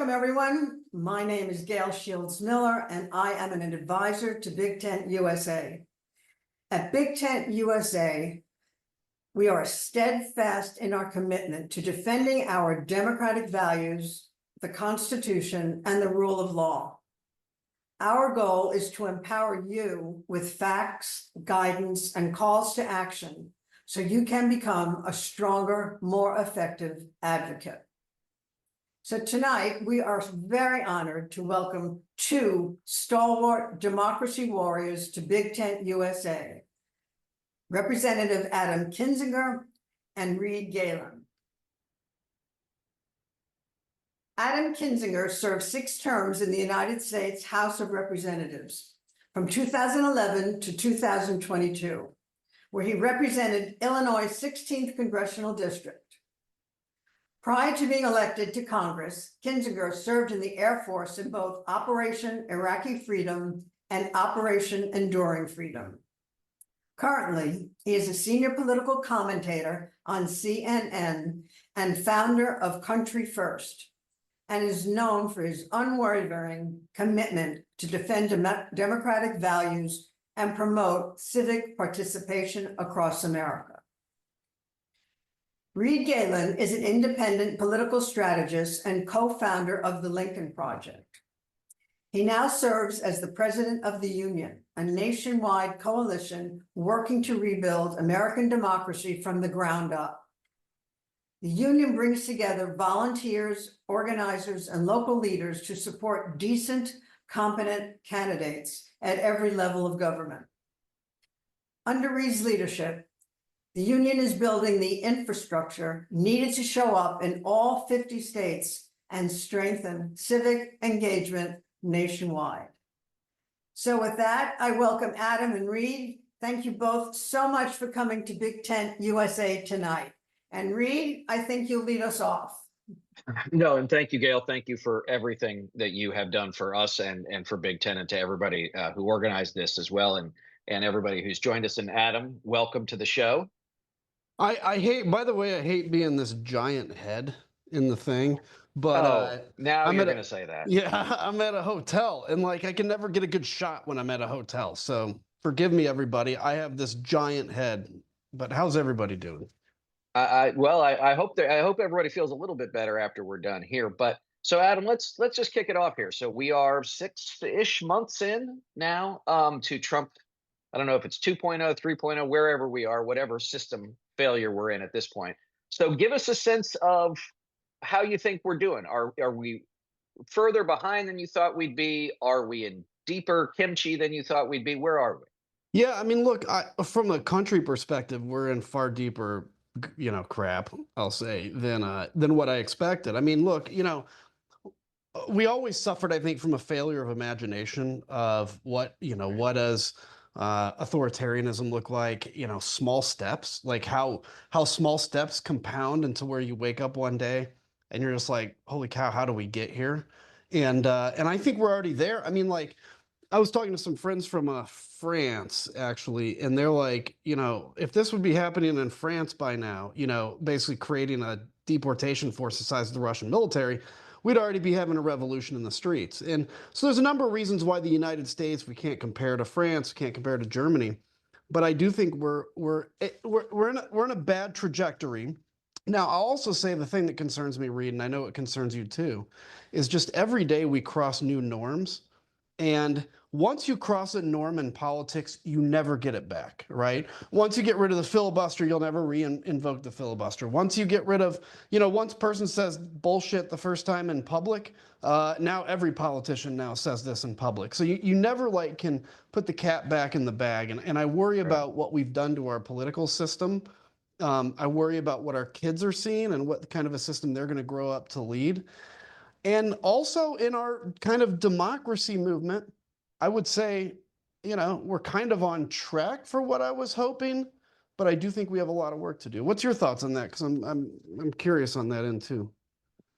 Welcome, everyone. My name is Gail Shields-Miller, and I am an advisor to BigTent USA. At BigTent USA, we are steadfast in our commitment to defending our democratic values, the Constitution, and the rule of law. Our goal is to empower you with facts, guidance, and calls to action so you can become a stronger, more effective advocate. So tonight, we are very honored to welcome two stalwart democracy warriors to BigTent USA, Representative Adam Kinzinger and Reed Galen. Adam Kinzinger served 6 terms in the United States House of Representatives from 2011 to 2022, where he represented Illinois' 16th Congressional District. Prior to being elected to Congress, Kinzinger served in the Air Force in both Operation Iraqi Freedom and Operation Enduring Freedom. Currently, he is a senior political commentator on CNN and founder of Country First, and is known for his unwavering commitment to defend democratic values and promote civic participation across America. Reed Galen is an independent political strategist and co-founder of the Lincoln Project. He now serves as the president of the Union, a nationwide coalition working to rebuild American democracy from the ground up. The Union brings together volunteers, organizers, and local leaders to support decent, competent candidates at every level of government. Under Reed's leadership, the Union is building the infrastructure needed to show up in all 50 states and strengthen civic engagement nationwide. So with that, I welcome Adam and Reed. Thank you both so much for coming to BigTent USA tonight. And Reed, I think you'll lead us off. No, and thank you, Gail. Thank you for everything that you have done for us and for BigTent, and to everybody who organized this as well, and everybody who's joined us. And Adam, welcome to the show. I hate, by the way, I hate being this giant head in the thing, but now you're going to say that. Yeah, I'm at a hotel, and like I can never get a good shot when I'm at a hotel. So forgive me, everybody. I have this giant head, but how's everybody doing? I hope everybody feels a little bit better after we're done here. But so Adam, let's just kick it off here. So we are 6-ish months in now to Trump. I don't know if it's 2.0, 3.0, wherever we are, whatever system failure we're in at this point. So give us a sense of how you think we're doing. Are we further behind than you thought we'd be? Are we in deeper kimchi than you thought we'd be? Where are we? Yeah, I mean, look, from a country perspective, we're in far deeper, crap, I'll say, than what I expected. I mean, look, we always suffered, I think, from a failure of imagination of what does authoritarianism look like, small steps, like how small steps compound into where you wake up one day and you're just like, holy cow, how do we get here? And I think we're already there. I mean, like, I was talking to some friends from France, actually, and they're like, if this would be happening in France by now, basically creating a deportation force the size of the Russian military, we'd already be having a revolution in the streets. And so there's a number of reasons why the United States, we can't compare to France, can't compare to Germany. But I do think we're in a bad trajectory. Now, I'll also say the thing that concerns me, Reed, and I know it concerns you too, is just every day we cross new norms. And once you cross a norm in politics, you never get it back, right? Once you get rid of the filibuster, you'll never re-invoke the filibuster. Once you get rid of, once a person says bullshit the first time in public, now every politician now says this in public. So you never can put the cat back in the bag. And I worry about what we've done to our political system. I worry about what our kids are seeing and what kind of a system they're going to grow up to lead. And also in our kind of democracy movement, I would say, we're kind of on track for what I was hoping, but I do think we have a lot of work to do. What's your thoughts on that? Because I'm curious on that end too.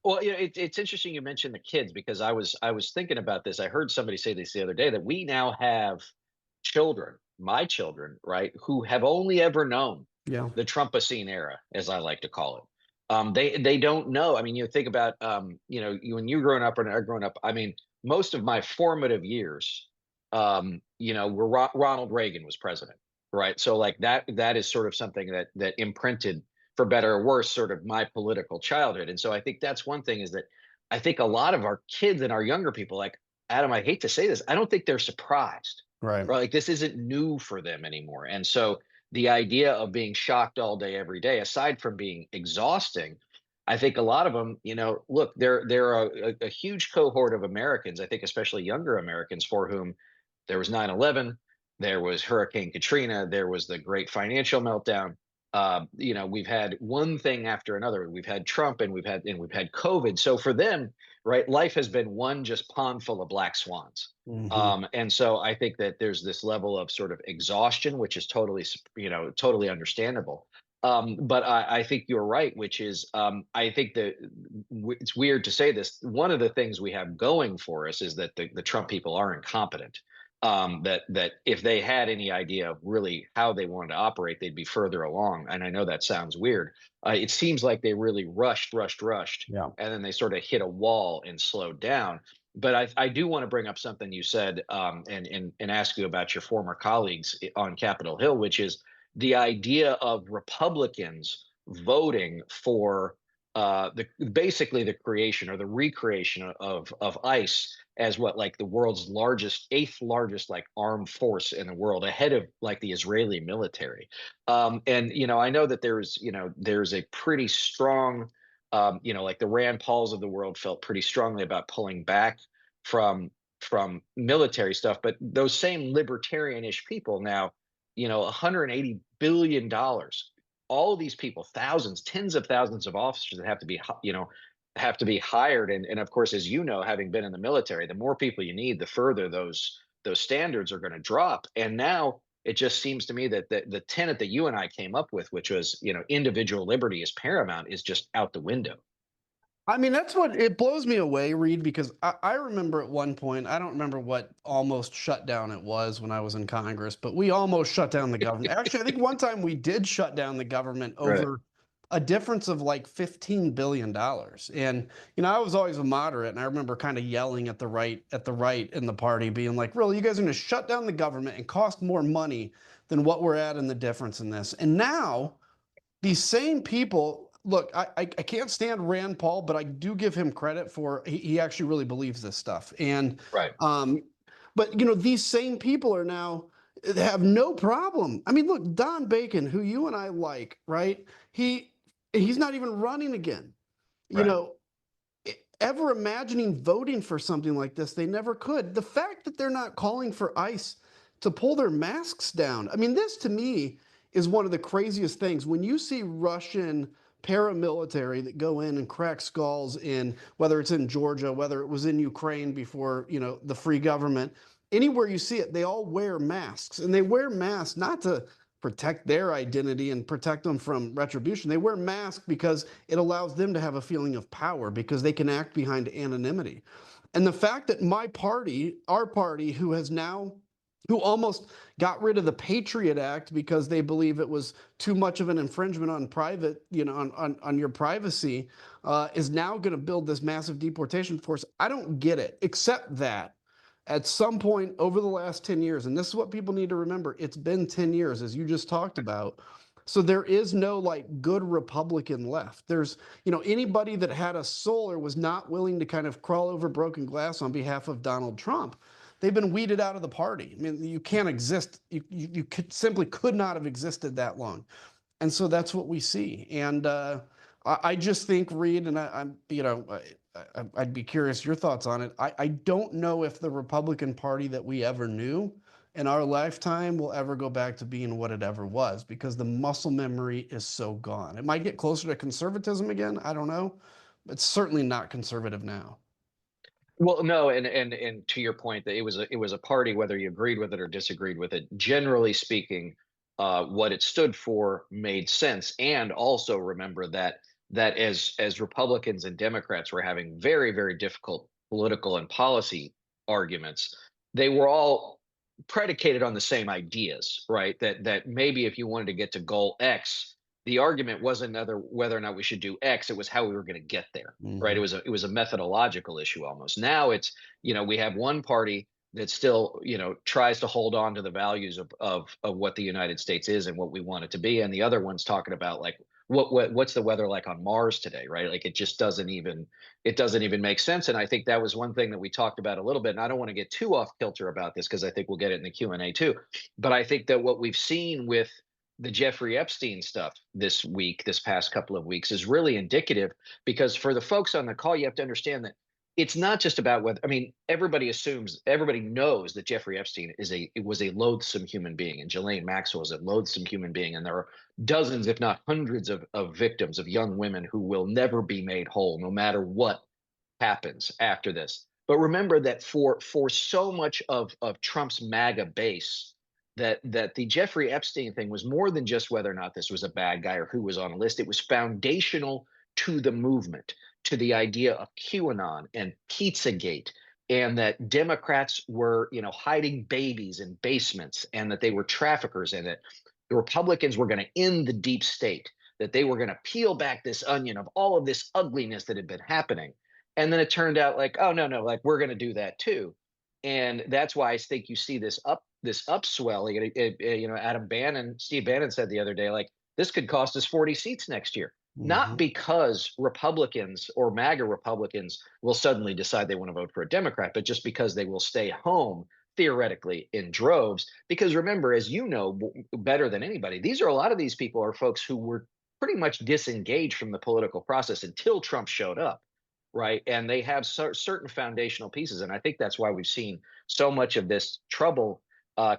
Well, it's interesting you mentioned the kids, because I was thinking about this. I heard somebody say this the other day, that we now have children, my children, right, who have only ever known the Trumpocene era, as I like to call it. They don't know. I mean, you think about when you're growing up and I growing up. I mean, most of my formative years, were Ronald Reagan was president, right? So like that is sort of something that imprinted, for better or worse, sort of my political childhood. And so I think that's one thing, is that I think a lot of our kids and our younger people, like Adam, I hate to say this, I don't think they're surprised, Right. right? Like this isn't new for them anymore. And so the idea of being shocked all day, every day, aside from being exhausting, I think a lot of them, look, there are a huge cohort of Americans, I think especially younger Americans, for whom there was 9/11, there was Hurricane Katrina, there was the great financial meltdown. We've had one thing after another. We've had Trump, and we've had COVID. So for them, right, life has been one just pond full of black swans. Mhm. And so I think that there's this level of sort of exhaustion, which is totally understandable. But I think you're right, which is I think that it's weird to say this. One of the things we have going for us is that the Trump people are incompetent. That if they had any idea of really how they wanted to operate, they'd be further along. And I know that sounds weird. It seems like they really rushed, Yeah. and then they sort of hit a wall and slowed down. But I do want to bring up something you said, and ask you about your former colleagues on Capitol Hill, which is the idea of Republicans voting for basically the creation or the recreation of ICE as what, like, the world's eighth largest like armed force in the world, ahead of like the Israeli military. And I know that there's a pretty strong, like the Rand Pauls of the world felt pretty strongly about pulling back from from military stuff, but those same libertarian-ish people now, $180 billion, all these people, thousands, tens of thousands of officers that have to be hired. And of course, as you know, having been in the military, the more people you need, the further those standards are going to drop. And now it just seems to me that the tenet that you and I came up with, which was, individual liberty is paramount, is just out the window. I mean, that's what it blows me away, Reed, because I remember at one point, I don't remember what almost shutdown it was when I was in Congress, but we almost shut down the government. Actually, I think one time we did shut down the government Right. over a difference of like $15 billion. And, I was always a moderate, and I remember kind of yelling at the right in the party, being like, really, you guys are going to shut down the government and cost more money than what we're at in the difference in this. And now, these same people, look, I can't stand Rand Paul, but I do give him credit for he actually really believes this stuff. And Right. but these same people are now, they have no problem. I mean, look, Don Bacon, who you and I like, right? He's not even running again. You Right. know, ever imagining voting for something like this, they never could. The fact that they're not calling for ICE to pull their masks down, I mean, this to me is one of the craziest things. When you see Russian paramilitary that go in and crack skulls in, whether it's in Georgia, whether it was in Ukraine before, the free government, anywhere you see it, they all wear masks. And they wear masks not to protect their identity and protect them from retribution. They wear masks because it allows them to have a feeling of power, because they can act behind anonymity. And the fact that my party, our party, who almost got rid of the Patriot Act because they believe it was too much of an infringement on private, on your privacy, is now going to build this massive deportation force. I don't get it, except that at some point over the last 10 years, and this is what people need to remember, it's been 10 years, as you just talked about. So there is no like good Republican left. There's, anybody that had a soul or was not willing to kind of crawl over broken glass on behalf of Donald Trump, they've been weeded out of the party. I mean, you can't exist. You simply could not have existed that long. And so that's what we see. And I just think, Reed, and I'd be curious your thoughts on it. I don't know if the Republican Party that we ever knew in our lifetime will ever go back to being what it ever was, because the muscle memory is so gone. It might get closer to conservatism again. I don't know. It's certainly not conservative now. Well, no, and to your point, that it was a party, whether you agreed with it or disagreed with it. Generally speaking, what it stood for made sense. And also remember that as Republicans and Democrats were having very, very difficult political and policy arguments, they were all predicated on the same ideas, right? That maybe if you wanted to get to goal X, the argument wasn't whether or not we should do X, it was how we were going to get there, right? Mhm. It was a methodological issue almost. Now it's, we have one party that still, tries to hold on to the values of what the United States is and what we want it to be, and the other one's talking about like what's the weather like on Mars today, right? Like it doesn't even make sense. And I think that was one thing that we talked about a little bit. And I don't want to get too off kilter about this because I think we'll get it in the Q&A too. But I think that what we've seen with the Jeffrey Epstein stuff this past couple of weeks is really indicative, because for the folks on the call, you have to understand that it's not just about whether, I mean, everybody knows that Jeffrey Epstein was a loathsome human being, and Ghislaine Maxwell is a loathsome human being. And there are dozens, if not hundreds of victims of young women who will never be made whole, no matter what happens after this. But remember that for so much of Trump's MAGA base, that the Jeffrey Epstein thing was more than just whether or not this was a bad guy or who was on a list. It was foundational to the movement, to the idea of QAnon and Pizzagate, and that Democrats were, hiding babies in basements, and that they were traffickers, and that the Republicans were going to end the deep state, that they were going to peel back this onion of all of this ugliness that had been happening. And then it turned out like, oh no, like we're going to do that too. And that's why I think you see this upswelling. Steve Bannon said the other day, like, this could cost us 40 seats next year. Not Mhm. because Republicans or MAGA Republicans will suddenly decide they want to vote for a Democrat, but just because they will stay home theoretically in droves. Because remember, as you know better than anybody, a lot of these people are folks who were pretty much disengaged from the political process until Trump showed up, right? And they have certain foundational pieces. And I think that's why we've seen so much of this trouble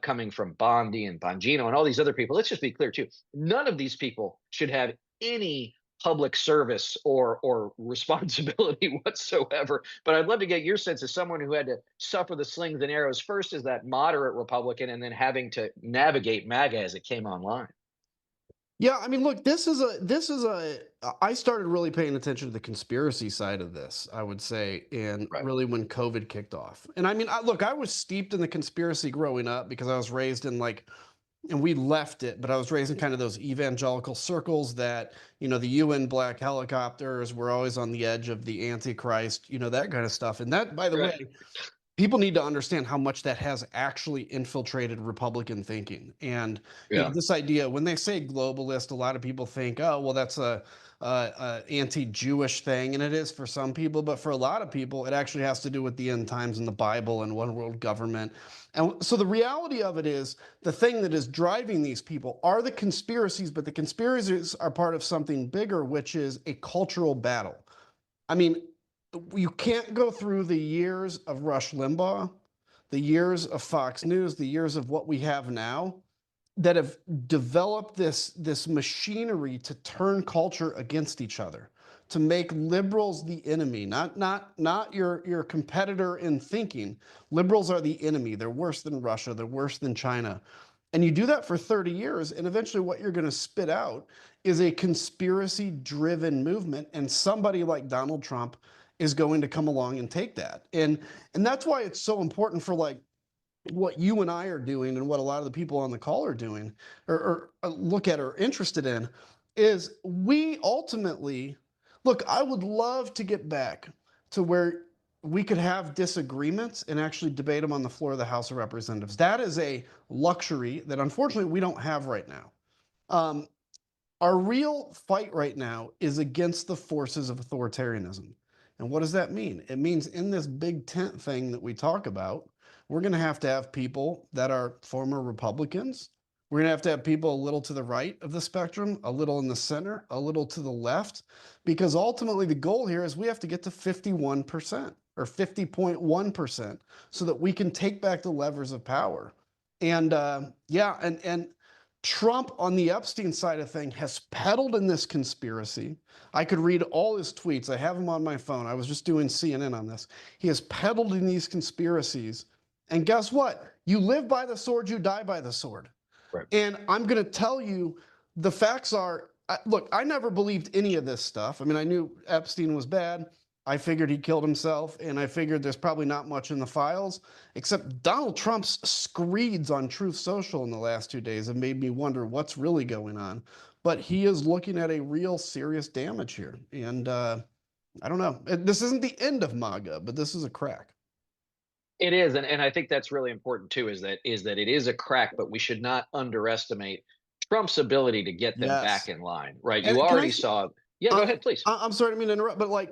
coming from Bondi and Bongino and all these other people. Let's just be clear too. None of these people should have any public service or responsibility whatsoever. But I'd love to get your sense as someone who had to suffer the slings and arrows first as that moderate Republican, and then having to navigate MAGA as it came online. Yeah, I mean, look, I started really paying attention to the conspiracy side of this, I would say, and Right. really when COVID kicked off. And I mean, look, I was steeped in the conspiracy growing up because I was raised in like, and we left it, but I was raised in kind of those evangelical circles that, the UN black helicopters were always on the edge of the Antichrist, that kind of stuff. And that, by the way, Right. people need to understand how much that has actually infiltrated Republican thinking. And Yeah. this idea, when they say globalist, a lot of people think, oh, well, that's a anti-Jewish thing, and it is for some people, but for a lot of people, it actually has to do with the end times and the Bible and one world government. And so the reality of it is, the thing that is driving these people are the conspiracies, but the conspiracies are part of something bigger, which is a cultural battle. I mean, you can't go through the years of Rush Limbaugh, the years of Fox News, the years of what we have now, that have developed this machinery to turn culture against each other, to make liberals the enemy, not your competitor in thinking. Liberals are the enemy. They're worse than Russia. They're worse than China. And you do that for 30 years, and eventually what you're going to spit out is a conspiracy-driven movement, and somebody like Donald Trump is going to come along and take that. And that's why it's so important for like what you and I are doing, and what a lot of the people on the call are doing, or look at or interested in, is we ultimately look. I would love to get back to where we could have disagreements and actually debate them on the floor of the House of Representatives. That is a luxury that unfortunately we don't have right now. Um, our real fight right now is against the forces of authoritarianism. And what does that mean? It means in this big tent thing that we talk about, we're going to have people that are former Republicans. We're going to have people a little to the right of the spectrum, a little in the center, a little to the left, because ultimately the goal here is we have to get to 51% or 50.1% so that we can take back the levers of power. And and Trump on the Epstein side of thing has peddled in this conspiracy. I could read all his tweets. I have them on my phone. I was just doing CNN on this. He has peddled in these conspiracies. And guess what? You live by the sword, you die by the sword. Right. And I'm going to tell you, the facts are, look, I never believed any of this stuff. I mean, I knew Epstein was bad. I figured he killed himself, and I figured there's probably not much in the files, except Donald Trump's screeds on Truth Social in the last 2 days have made me wonder what's really going on. But he is looking at a real serious damage here. And I don't know. This isn't the end of MAGA, but this is a crack. It is, and I think that's really important too, is that it is a crack, but we should not underestimate Trump's ability to get them back Yes. in line, right? You And can I already saw. Yeah, go I'm ahead, please. I'm sorry to mean to interrupt, but like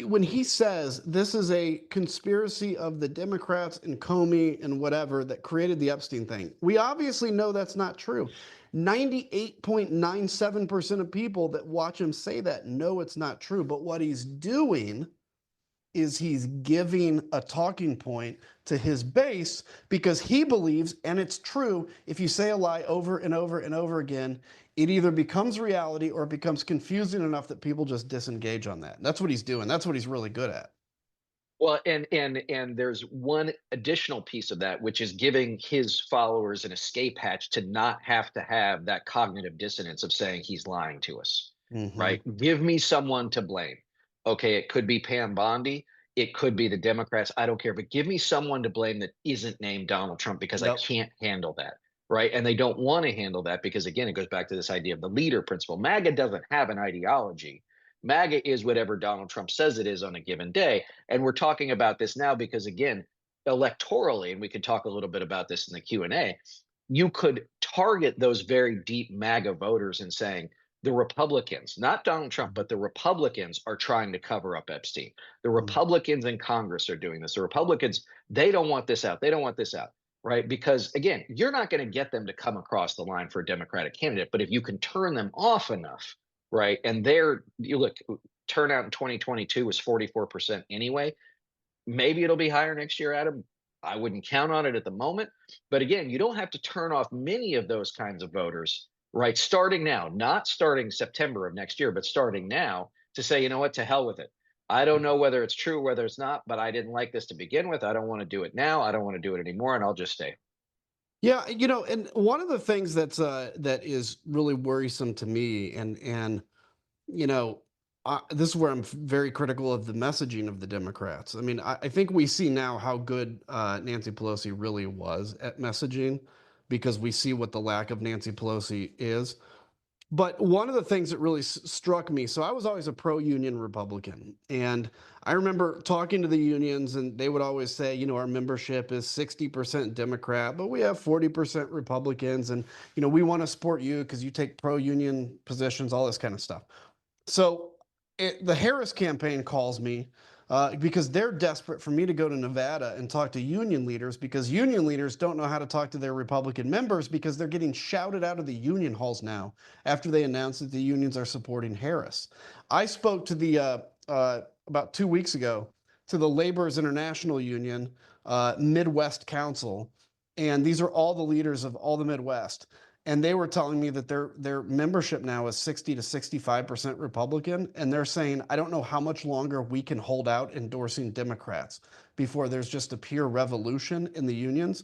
when he says this is a conspiracy of the Democrats and Comey and whatever that created the Epstein thing, we obviously know that's not true. 98.97% of people that watch him say that know it's not true. But what he's doing is he's giving a talking point to his base because he believes, and it's true, if you say a lie over and over and over again, it either becomes reality or it becomes confusing enough that people just disengage on that. That's what he's doing. That's what he's really good at. Well, and there's one additional piece of that, which is giving his followers an escape hatch to not have to have that cognitive dissonance of saying he's lying to us, Mm-hmm. right? Give me someone to blame. Okay, it could be Pam Bondi, it could be the Democrats. I don't care, but give me someone to blame that isn't named Donald Trump because I Yep. can't handle that, right? And they don't want to handle that because, again, it goes back to this idea of the leader principle. MAGA doesn't have an ideology. MAGA is whatever Donald Trump says it is on a given day. And we're talking about this now because, again, electorally, and we could talk a little bit about this in the Q&A, you could target those very deep MAGA voters and saying the Republicans, not Donald Trump, but the Republicans are trying to cover up Epstein. The Republicans in Congress are doing this. The Republicans, they don't want this out. They don't want this out, right? Because, again, you're not going to get them to come across the line for a Democratic candidate, but if you can turn them off enough, right? And you look, turnout in 2022 was 44% anyway. Maybe it'll be higher next year, Adam. I wouldn't count on it at the moment. But again, you don't have to turn off many of those kinds of voters, right? Starting now, not starting September of next year, but starting now to say, you know what, to hell with it. I don't know whether it's true, whether it's not, but I didn't like this to begin with. I don't want to do it now. I don't want to do it anymore. And I'll just stay. Yeah, and one of the things that is really worrisome to me, and you know, this is where I'm very critical of the messaging of the Democrats. I mean, I think we see now how good Nancy Pelosi really was at messaging because we see what the lack of Nancy Pelosi is. But one of the things that really struck me, so I was always a pro-union Republican, and I remember talking to the unions, and they would always say, our membership is 60% Democrat, but we have 40% Republicans, and we want to support you because you take pro-union positions, all this kind of stuff. So the Harris campaign calls me because they're desperate for me to go to Nevada and talk to union leaders because union leaders don't know how to talk to their Republican members because they're getting shouted out of the union halls now after they announced that the unions are supporting Harris. I spoke to the about 2 weeks ago to the Laborers International Union Midwest Council, and these are all the leaders of all the Midwest. And they were telling me that their membership now is 60 to 65% Republican. And they're saying, I don't know how much longer we can hold out endorsing Democrats before there's just a pure revolution in the unions.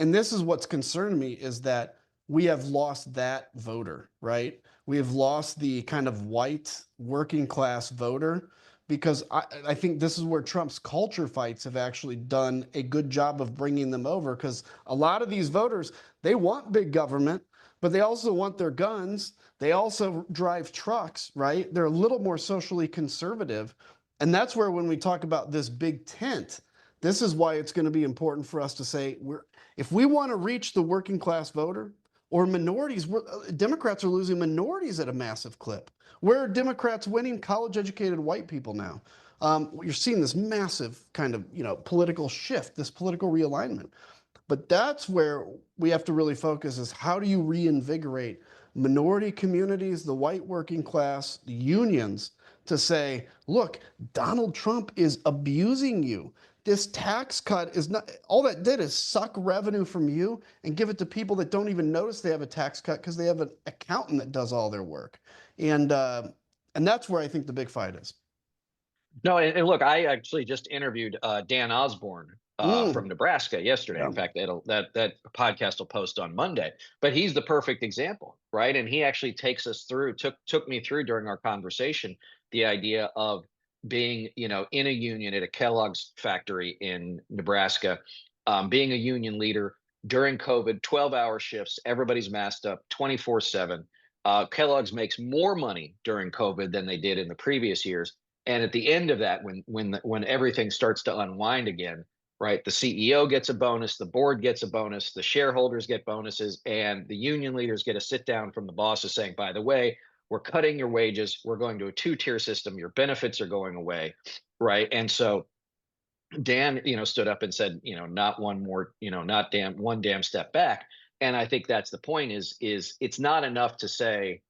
And this is what's concerned me is that we have lost that voter, right? We have lost the kind of white working class voter because I think this is where Trump's culture fights have actually done a good job of bringing them over because a lot of these voters, they want big government, but they also want their guns. They also drive trucks, right? They're a little more socially conservative. And that's where when we talk about this big tent, this is why it's going to be important for us to say, if we want to reach the working class voter or minorities, Democrats are losing minorities at a massive clip. Where are Democrats winning? College educated white people now. You're seeing this massive kind of political shift, this political realignment. But that's where we have to really focus is how do you reinvigorate minority communities, the white working class, the unions to say, look, Donald Trump is abusing you. This tax cut is not, all that did is suck revenue from you and give it to people that don't even notice they have a tax cut because they have an accountant that does all their work. And that's where I think the big fight is. No, and look, I actually just interviewed Dan Osborne from Nebraska yesterday. Yeah. In fact, that podcast will post on Monday. But he's the perfect example, right? And he actually takes us through, took me through during our conversation, the idea of being, in a union at a Kellogg's factory in Nebraska, being a union leader during COVID, 12-hour shifts, everybody's masked up 24/7. Kellogg's makes more money during COVID than they did in the previous years. And at the end of that, when everything starts to unwind again, right, the CEO gets a bonus, the board gets a bonus, the shareholders get bonuses, and the union leaders get a sit down from the bosses saying, by the way, we're cutting your wages, we're going to a two-tier system, your benefits are going away, right? And so Dan, stood up and said, not one more, not one damn step back. And I think that's the point is it's not enough to say,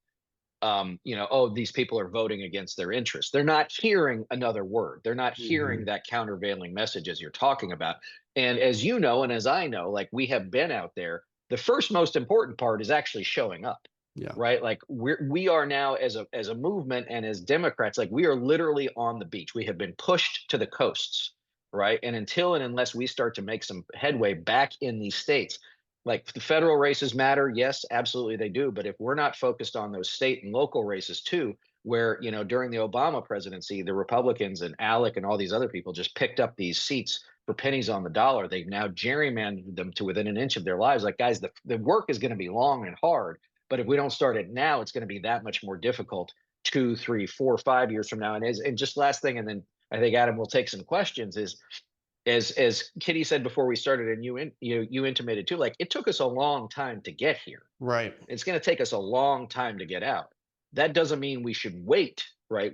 oh, these people are voting against their interests. They're not hearing another word. They're not hearing that countervailing message as you're talking about. And as you know, and as I know, like we have been out there, the first most important part is actually showing up. Yeah. Right. Like we are now as a movement and as Democrats, like we are literally on the beach. We have been pushed to the coasts. Right. And unless we start to make some headway back in these states, like the federal races matter. Yes, absolutely they do. But if we're not focused on those state and local races too, where, during the Obama presidency, the Republicans and Alec and all these other people just picked up these seats for pennies on the dollar. They've now gerrymandered them to within an inch of their lives. Like, guys, the work is going to be long and hard. But if we don't start it now, it's going to be that much more difficult 2, 3, 4, 5 years from now. And just last thing, and then I think Adam will take some questions, is as Kitty said before we started, and you intimated too, like it took us a long time to get here. Right. It's going to take us a long time to get out. That doesn't mean we should wait, right?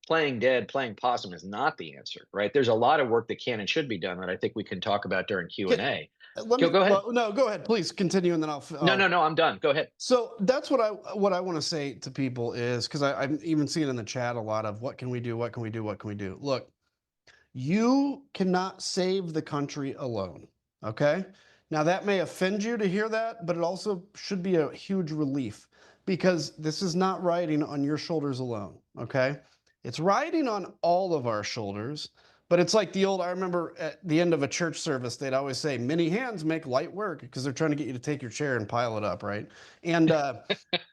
Playing dead, playing possum is not the answer, right? There's a lot of work that can and should be done that I think we can talk about during Q&A. Let me Go ahead. well, no, go ahead, please continue, and then I'll. No, I'm done. Go ahead. So that's what I want to say to people is, because I'm even seeing in the chat a lot of what can we do, what can we do, what can we do. Look, you cannot save the country alone. Okay. Now that may offend you to hear that, but it also should be a huge relief, because this is not riding on your shoulders alone. Okay. It's riding on all of our shoulders. But it's like I remember at the end of a church service, they'd always say, many hands make light work, because they're trying to get you to take your chair and pile it up, right? And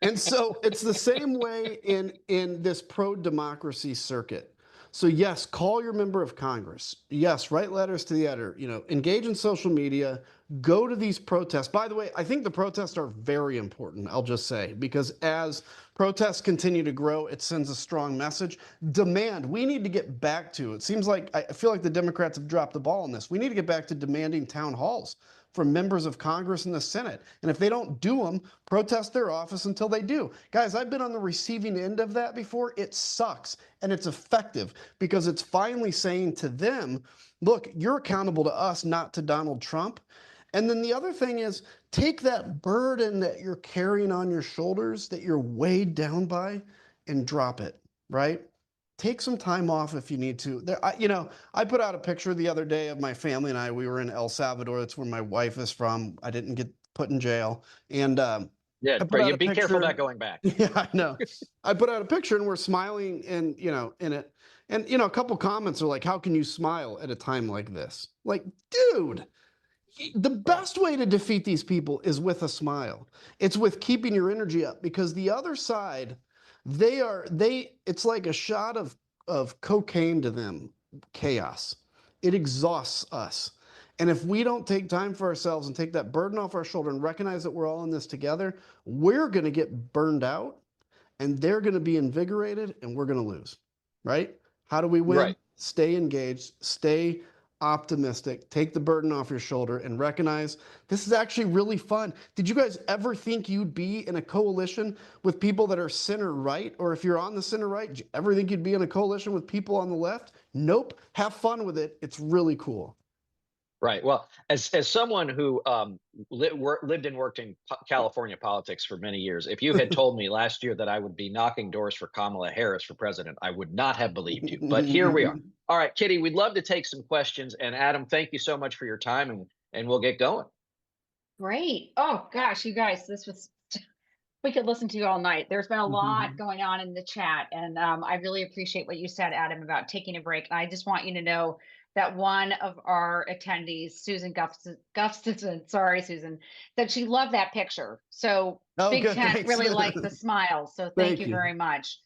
and so it's the same way in this pro-democracy circuit. So yes, call your member of Congress. Yes, write letters to the editor, engage in social media, go to these protests. By the way, I think the protests are very important, I'll just say, because as protests continue to grow, it sends a strong message. Demand, we need to get back to, it seems like, I feel like the Democrats have dropped the ball on this. We need to get back to demanding town halls from members of Congress and the Senate. And if they don't do them, protest their office until they do. Guys, I've been on the receiving end of that before. It sucks, and it's effective, because it's finally saying to them, look, you're accountable to us, not to Donald Trump. And then the other thing is, take that burden that you're carrying on your shoulders, that you're weighed down by, and drop it, right? Take some time off if you need to. I put out a picture the other day of my family and I. We were in El Salvador. That's where my wife is from. I didn't get put in jail. And yeah, you be careful about going back. Yeah, I know. I put out a picture and we're smiling, and in it. And a couple comments are like, how can you smile at a time like this? Like, dude, the best way to defeat these people is with a smile. It's with keeping your energy up, because the other side, it's like a shot of cocaine to them, chaos. It exhausts us. And if we don't take time for ourselves and take that burden off our shoulder and recognize that we're all in this together, we're going to get burned out, and they're going to be invigorated, and we're going to lose, right? How do we win? Right. Stay engaged, stay optimistic, take the burden off your shoulder, and recognize this is actually really fun. Did you guys ever think you'd be in a coalition with people that are center right? Or if you're on the center right, did you ever think you'd be in a coalition with people on the left? Nope. Have fun with it. It's really cool. Right. Well, as someone who lived and worked in California politics for many years, if you had told me last year that I would be knocking doors for Kamala Harris for president, I would not have believed you. But here we are. All right, Kitty, we'd love to take some questions. And Adam, thank you so much for your time, and we'll get going. Great. Oh gosh, you guys, we could listen to you all night. There's been a lot going on in the chat, and I really appreciate what you said, Adam, about taking a break. And I just want you to know that one of our attendees, Susan Gustafson, sorry, Susan, that she loved that picture. So BigTent really liked the smile. So thank you very much.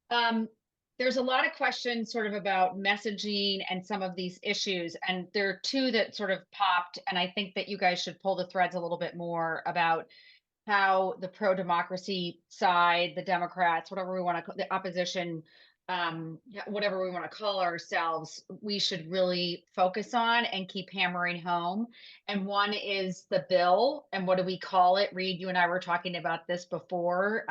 There there's a lot of questions sort of about messaging and some of these issues. And there are two that sort of popped. And I think that you guys should pull the threads a little bit more about how the pro-democracy side, the Democrats, whatever we want to call the opposition, whatever we want to call ourselves, we should really focus on and keep hammering home. And one is the bill. And what do we call it? Reed, you and I were talking about this before.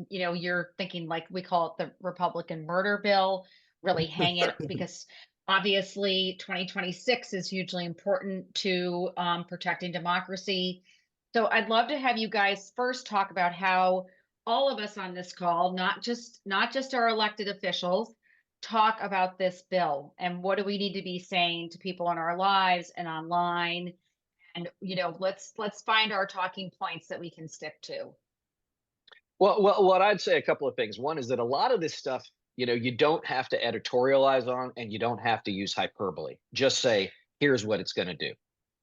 You're thinking like we call it the Republican murder bill, really hang it because obviously 2026 is hugely important to protecting democracy. So I'd love to have you guys first talk about how all of us on this call, not just our elected officials, talk about this bill and what do we need to be saying to people in our lives and online. And let's find our talking points that we can stick to. Well, what I'd say a couple of things. One is that a lot of this stuff, you don't have to editorialize on, and you don't have to use hyperbole. Just say, here's what it's going to do.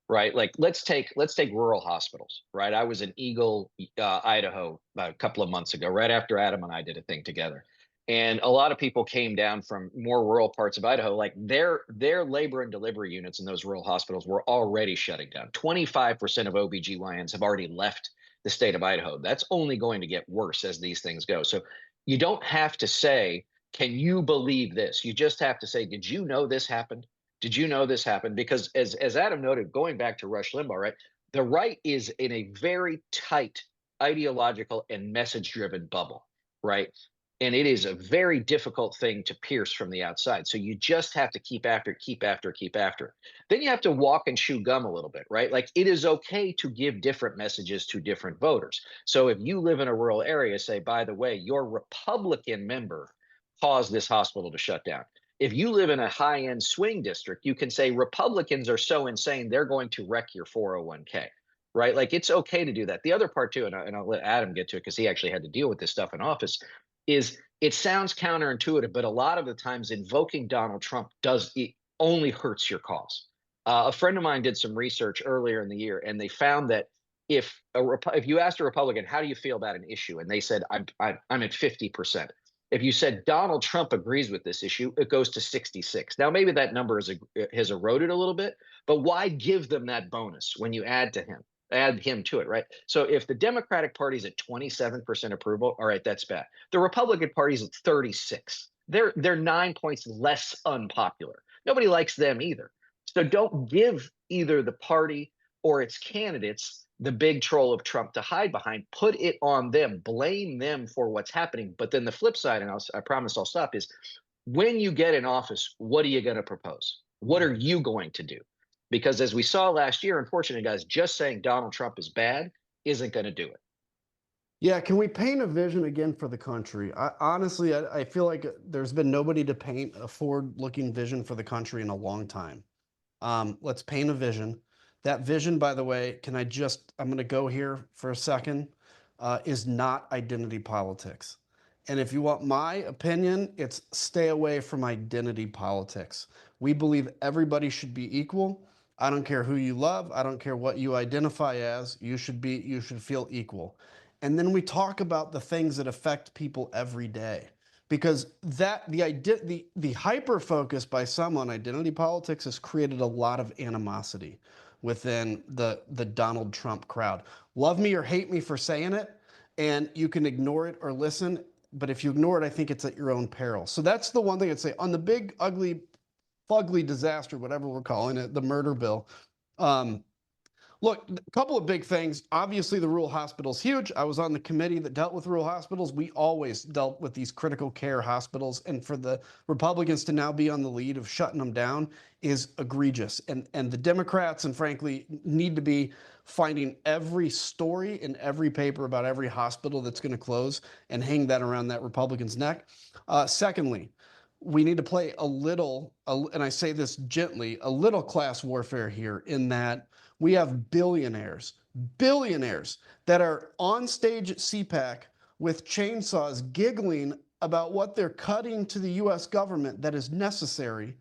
Right. Like let's take rural hospitals. Right. I was in Eagle, Idaho about a couple of months ago, right after Adam and I did a thing together. And a lot of people came down from more rural parts of Idaho, like their labor and delivery units in those rural hospitals were already shutting down. 25% of OBGYNs have already left the state of Idaho. That's only going to get worse as these things go. So you don't have to say, can you believe this? You just have to say, did you know this happened? Did you know this happened? Because as Adam noted, going back to Rush Limbaugh, right, the right is in a very tight ideological and message-driven bubble, right? And it is a very difficult thing to pierce from the outside. So you just have to keep after, keep after, keep after. Then you have to walk and chew gum a little bit, right? Like it is okay to give different messages to different voters. So if you live in a rural area, say, by the way, your Republican member caused this hospital to shut down. If you live in a high-end swing district, you can say Republicans are so insane, they're going to wreck your 401k, right? Like it's okay to do that. The other part too, and I'll let Adam get to it because he actually had to deal with this stuff in office, is it sounds counterintuitive, but a lot of the times invoking Donald Trump it only hurts your cause. A friend of mine did some research earlier in the year, and they found that if you asked a Republican, how do you feel about an issue? And they said, I'm at 50%. If you said Donald Trump agrees with this issue, it goes to 66. Now, maybe that number has eroded a little bit, but why give them that bonus when you add him to it, right? So if the Democratic Party's at 27% approval, all right, that's bad. The Republican Party's at 36. They're 9 points less unpopular. Nobody likes them either. So don't give either the party or its candidates the big troll of Trump to hide behind. Put it on them, blame them for what's happening. But then the flip side, and I promise I'll stop, is when you get in office, what are you going to propose? What are you going to do? Because as we saw last year, unfortunately, guys, just saying Donald Trump is bad isn't going to do it. Yeah, can we paint a vision again for the country? Honestly, I feel like there's been nobody to paint a forward-looking vision for the country in a long time. Let's paint a vision. That vision, by the way, I'm going to go here for a second, is not identity politics. And if you want my opinion, it's stay away from identity politics. We believe everybody should be equal. I don't care who you love. I don't care what you identify as. You should feel equal. And then we talk about the things that affect people every day. Because the hyper focus by some on identity politics has created a lot of animosity within the Donald Trump crowd. Love me or hate me for saying it, and you can ignore it or listen, but if you ignore it, I think it's at your own peril. So that's the one thing I'd say on the big, ugly, fugly disaster, whatever we're calling it, the murder bill. Look, a couple of big things. Obviously, the rural hospital's huge. I was on the committee that dealt with rural hospitals. We always dealt with these critical care hospitals. And for the Republicans to now be on the lead of shutting them down is egregious. And the Democrats, and frankly, need to be finding every story in every paper about every hospital that's going to close and hang that around that Republican's neck. Secondly, we need to play and I say this gently, a little class warfare here in that we have billionaires that are on stage at CPAC with chainsaws giggling about what they're cutting to the US government that is necessary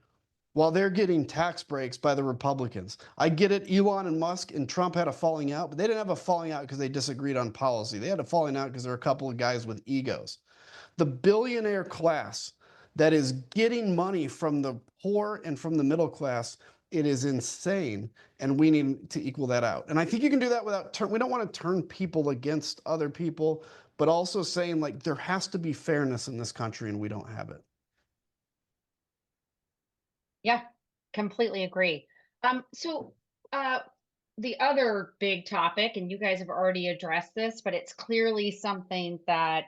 while they're getting tax breaks by the Republicans. I get it, Elon and Musk and Trump had a falling out, but they didn't have a falling out because they disagreed on policy. They had a falling out because there are a couple of guys with egos. The billionaire class that is getting money from the poor and from the middle class. It is insane, and we need to equal that out. And I think you can do that without we don't want to turn people against other people, but also saying like there has to be fairness in this country, and we don't have it. Yeah, completely agree. So the other big topic, and you guys have already addressed this, but it's clearly something that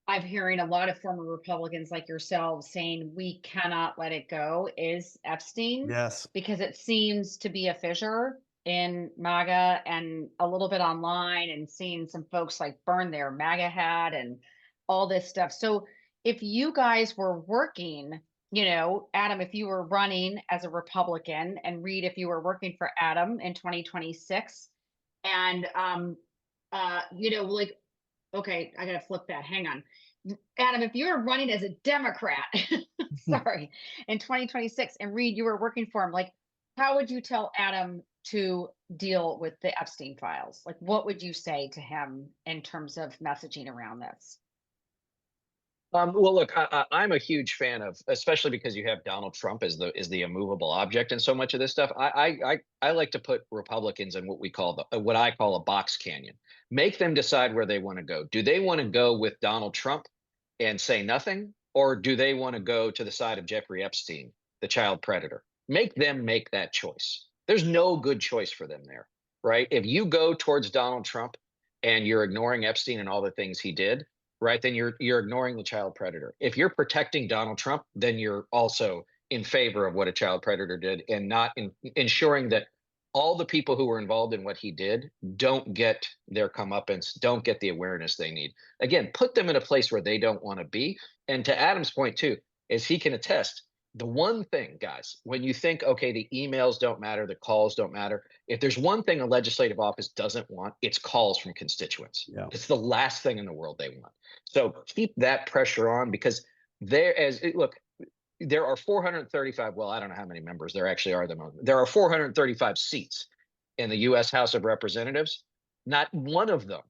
I'm hearing a lot of former Republicans like yourselves saying we cannot let it go, is Epstein, Yes. because it seems to be a fissure in MAGA and a little bit online, and seeing some folks like burn their MAGA hat and all this stuff. So if you guys were working, Adam, if you were running as a Republican, and Reed, if you were working for Adam in 2026, and like, okay, I gotta flip that. Hang on. Adam, if you were running as a Democrat, sorry, in 2026, and Reed, you were working for him, like, how would you tell Adam to deal with the Epstein files? Like, what would you say to him in terms of messaging around this? Well, look, I'm a huge fan of, especially because you have Donald Trump as the immovable object in so much of this stuff. I like to put Republicans in what I call a box canyon. Make them decide where they want to go. Do they want to go with Donald Trump and say nothing, or do they want to go to the side of Jeffrey Epstein, the child predator? Make them make that choice. There's no good choice for them there, right? If you go towards Donald Trump and you're ignoring Epstein and all the things he did, right, then you're ignoring the child predator. If you're protecting Donald Trump, then you're also in favor of what a child predator did, and not ensuring that all the people who were involved in what he did don't get their comeuppance, don't get the awareness they need. Again, put them in a place where they don't want to be. And to Adam's point too, as he can attest, the one thing, guys, when you think, okay, the emails don't matter, the calls don't matter, if there's one thing a legislative office doesn't want, it's calls from constituents. Yeah. It's the last thing in the world they want. So keep that pressure on, because look, there are 435, well, I don't know how many members there actually are at the moment. There are 435 seats in the US House of Representatives. Not one of them,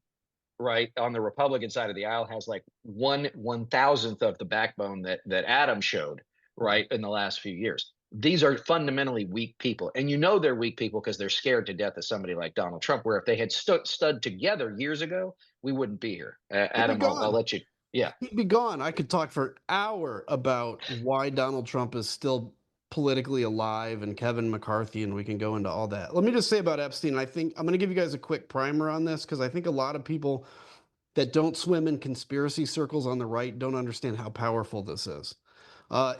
right, on the Republican side of the aisle has like 1/1000th of the backbone that Adam showed, right, in the last few years. These are fundamentally weak people. And they're weak people because they're scared to death of somebody like Donald Trump, where if they had stood together years ago, we wouldn't be here. Adam, I'll let you. Yeah. He'd be gone. I could talk for an hour about why Donald Trump is still politically alive, and Kevin McCarthy, and we can go into all that. Let me just say about Epstein, I think I'm going to give you guys a quick primer on this, because I think a lot of people that don't swim in conspiracy circles on the right don't understand how powerful this is.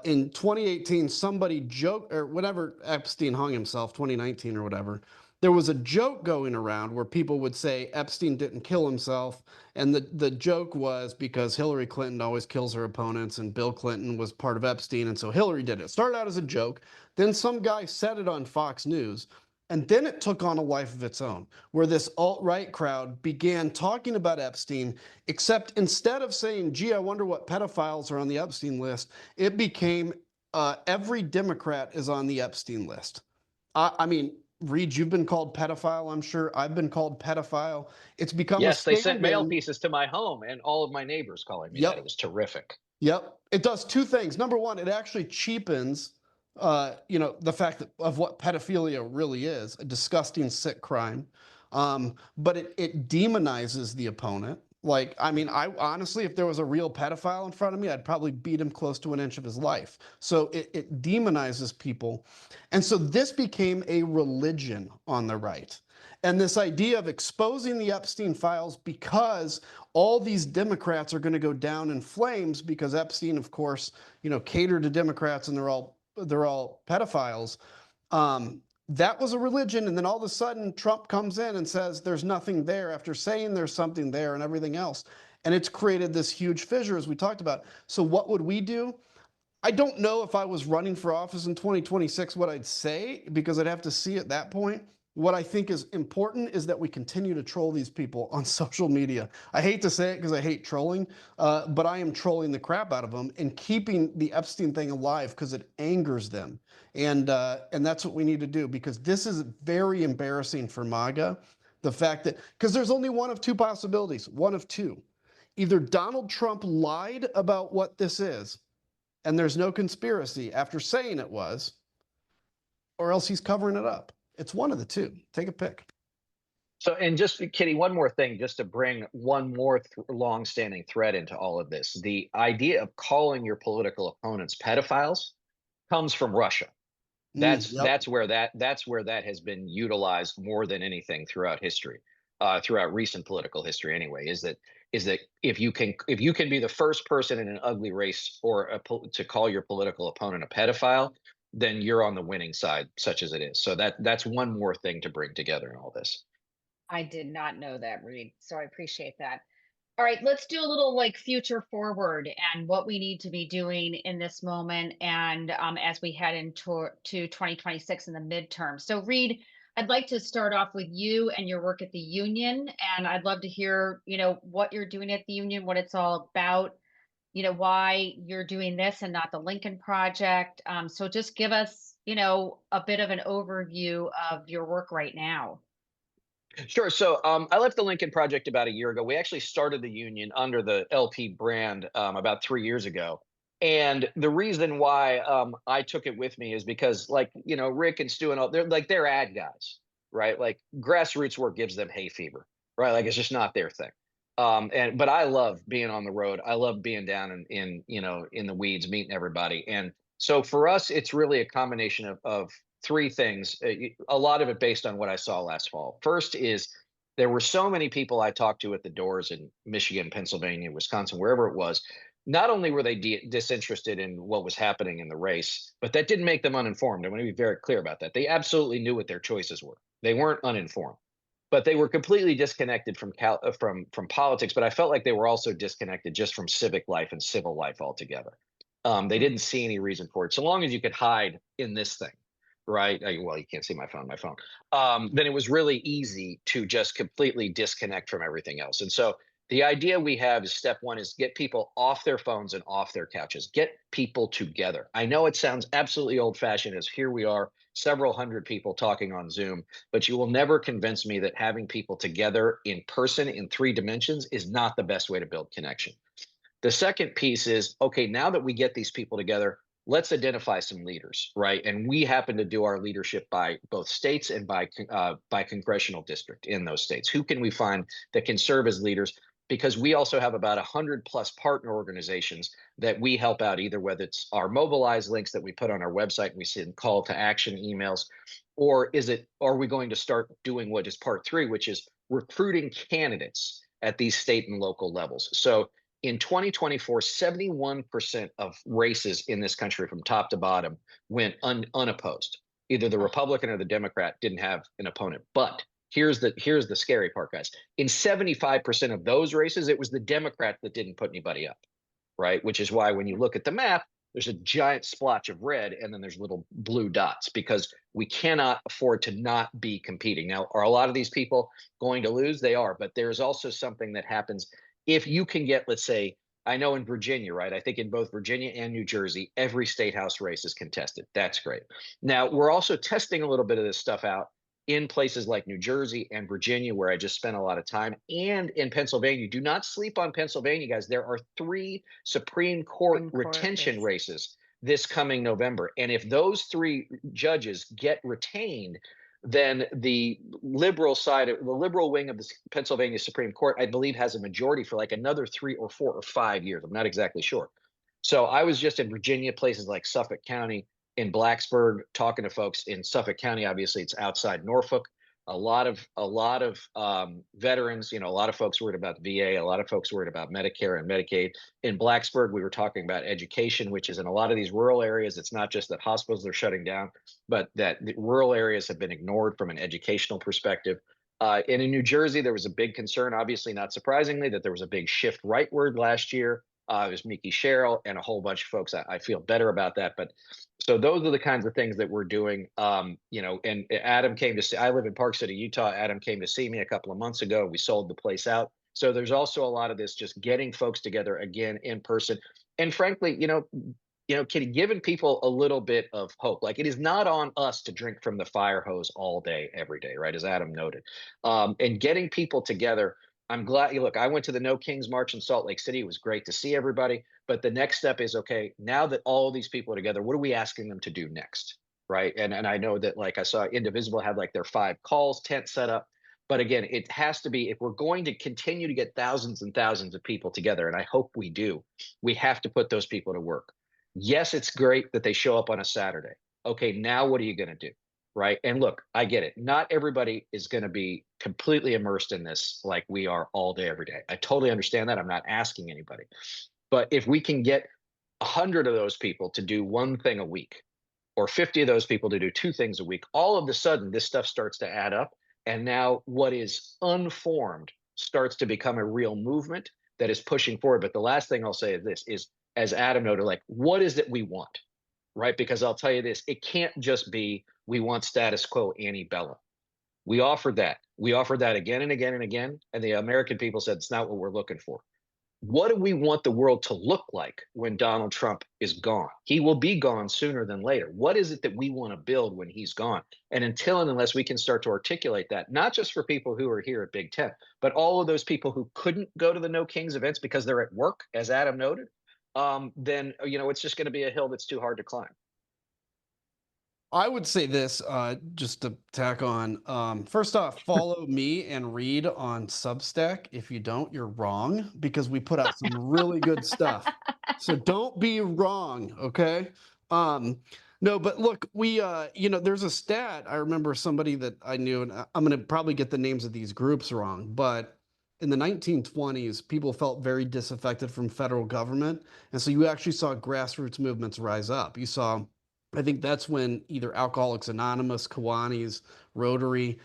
In 2018, somebody joked, or whenever Epstein hung himself, 2019 or whatever, there was a joke going around where people would say Epstein didn't kill himself. And the joke was because Hillary Clinton always kills her opponents, and Bill Clinton was part of Epstein, and so Hillary did it. It started out as a joke. Then some guy said it on Fox News. And then it took on a life of its own, where this alt-right crowd began talking about Epstein, except instead of saying, gee, I wonder what pedophiles are on the Epstein list, it became every Democrat is on the Epstein list. I mean, Reed, you've been called pedophile, I'm sure. I've been called pedophile. It's become Yes, a they sent mail stand-in. pieces to my home, and all of my neighbors calling me that. It was terrific. Yep. It does two things. Number one, it actually cheapens the fact of what pedophilia really is, a disgusting, sick crime. But it demonizes the opponent. Like, I mean, I honestly, if there was a real pedophile in front of me, I'd probably beat him close to an inch of his life. So it demonizes people. And so this became a religion on the right. And this idea of exposing the Epstein files because all these Democrats are going to go down in flames because Epstein, of course, catered to Democrats, and they're all pedophiles. That was a religion, and then all of a sudden Trump comes in and says there's nothing there after saying there's something there and everything else. And it's created this huge fissure, as we talked about. So what would we do? I don't know if I was running for office in 2026 what I'd say, because I'd have to see at that point. What I think is important is that we continue to troll these people on social media. I hate to say it because I hate trolling, but I am trolling the crap out of them and keeping the Epstein thing alive because it angers them. And that's what we need to do, because this is very embarrassing for MAGA. The fact that, because there's only one of two possibilities, one of two. Either Donald Trump lied about what this is, and there's no conspiracy after saying it was, or else he's covering it up. It's one of the two. Take a pick. So, and just Kitty, one more thing, just to bring one more long-standing thread into all of this. The idea of calling your political opponents pedophiles comes from Russia. That's Yep. that's where that has been utilized more than anything throughout history, throughout recent political history. Anyway, is that if you can be the first person in an ugly race or to call your political opponent a pedophile, then you're on the winning side, such as it is. So that's one more thing to bring together in all this. I did not know that, Reed. So I appreciate that. All right, let's do a little like future forward and what we need to be doing in this moment and as we head into 2026 in the midterm. So, Reed, I'd like to start off with you and your work at the union, and I'd love to hear, what you're doing at the union, what it's all about, why you're doing this and not the Lincoln Project. So, just give us, a bit of an overview of your work right now. Sure. So I left the Lincoln Project about a year ago. We actually started the union under the LP brand about 3 years ago. And the reason why I took it with me is because, Rick and Stu and all, they're ad guys, right? Like grassroots work gives them hay fever, right? Like it's just not their thing. But I love being on the road. I love being down in the weeds, meeting everybody. And so for us, it's really a combination of three things, a lot of it based on what I saw last fall. First is there were so many people I talked to at the doors in Michigan, Pennsylvania, Wisconsin, wherever it was. Not only were they disinterested in what was happening in the race, but that didn't make them uninformed. I want to be very clear about that. They absolutely knew what their choices were. They weren't uninformed, but they were completely disconnected from from politics. But I felt like they were also disconnected just from civic life and civil life altogether. They didn't see any reason for it. So long as you could hide in this thing, right? Well, you can't see my phone, then it was really easy to just completely disconnect from everything else. And so the idea we have is step one is get people off their phones and off their couches, get people together. I know it sounds absolutely old fashioned as here we are, several hundred people talking on Zoom, but you will never convince me that having people together in person in 3 dimensions is not the best way to build connection. The second piece is, okay, now that we get these people together, let's identify some leaders, right? And we happen to do our leadership by both states and by congressional district in those states. Who can we find that can serve as leaders? Because we also have about 100+ partner organizations that we help out, either whether it's our mobilize links that we put on our website and we send call to action emails, or are we going to start doing what is part 3, which is recruiting candidates at these state and local levels. So in 2024, 71% of races in this country from top to bottom went unopposed. Either the Republican or the Democrat didn't have an opponent. But here's the scary part, guys. In 75% of those races, it was the Democrat that didn't put anybody up, right? Which is why when you look at the map, there's a giant splotch of red and then there's little blue dots, because we cannot afford to not be competing. Now, are a lot of these people going to lose? They are, but there's also something that happens if you can get, let's say, I know in Virginia, right? I think in both Virginia and New Jersey, every state house race is contested. That's great. Now, we're also testing a little bit of this stuff out in places like New Jersey and Virginia, where I just spent a lot of time, and in Pennsylvania. Do not sleep on Pennsylvania, guys. There are 3 Supreme Court retention races this coming November. And if those 3 judges get retained, then the liberal wing of the Pennsylvania Supreme Court, I believe, has a majority for like another 3 or 4 or 5 years. I'm not exactly sure. So I was just in Virginia, places like Suffolk County, in Blacksburg, talking to folks in Suffolk County. Obviously, it's outside Norfolk. A lot of veterans, a lot of folks worried about the VA, a lot of folks worried about Medicare and Medicaid. In Blacksburg, we were talking about education, which is in a lot of these rural areas. It's not just that hospitals are shutting down, but that the rural areas have been ignored from an educational perspective. And in New Jersey, there was a big concern, obviously not surprisingly, that there was a big shift rightward last year. It was Mickey Sherrill and a whole bunch of folks. I feel better about that. But so those are the kinds of things that we're doing. And Adam came to see, I live in Park City, Utah. Adam came to see me a couple of months ago. We sold the place out. So there's also a lot of this, just getting folks together again in person. And frankly, Kitty, giving people a little bit of hope. Like, it is not on us to drink from the fire hose all day, every day, right? As Adam noted, and getting people together. I'm glad you look, I went to the No Kings March in Salt Lake City. It was great to see everybody. But the next step is, okay, now that all of these people are together, what are we asking them to do next? Right. And I know that, like, I saw Indivisible have like their 5 calls tent set up. But again, it has to be, if we're going to continue to get thousands and thousands of people together, and I hope we do, we have to put those people to work. Yes, it's great that they show up on a Saturday. Okay, now what are you going to do? Right. And look, I get it. Not everybody is going to be completely immersed in this like we are all day, every day. I totally understand that. I'm not asking anybody. But if we can get 100 of those people to do one thing a week, or 50 of those people to do 2 things a week, all of a sudden this stuff starts to add up. And now what is unformed starts to become a real movement that is pushing forward. But the last thing I'll say is this is, as Adam noted, like, what is it we want? Right? Because I'll tell you this, it can't just be we want status quo ante bellum. We offered that. We offered that again and again and again. And the American people said it's not what we're looking for. What do we want the world to look like when Donald Trump is gone? He will be gone sooner than later. What is it that we want to build when he's gone? And until and unless we can start to articulate that, not just for people who are here at BigTent, but all of those people who couldn't go to the No Kings events because they're at work, as Adam noted, then it's just going to be a hill that's too hard to climb. I would say this, just to tack on. First off, follow me and read on Substack. If you don't, you're wrong, because we put out some really good stuff. So don't be wrong, okay? No, but look, we, there's a stat. I remember somebody that I knew, and I'm going to probably get the names of these groups wrong, but in the 1920s, people felt very disaffected from federal government. And so you actually saw grassroots movements rise up. You saw, I think that's when either Alcoholics Anonymous, Kiwanis, Rotary,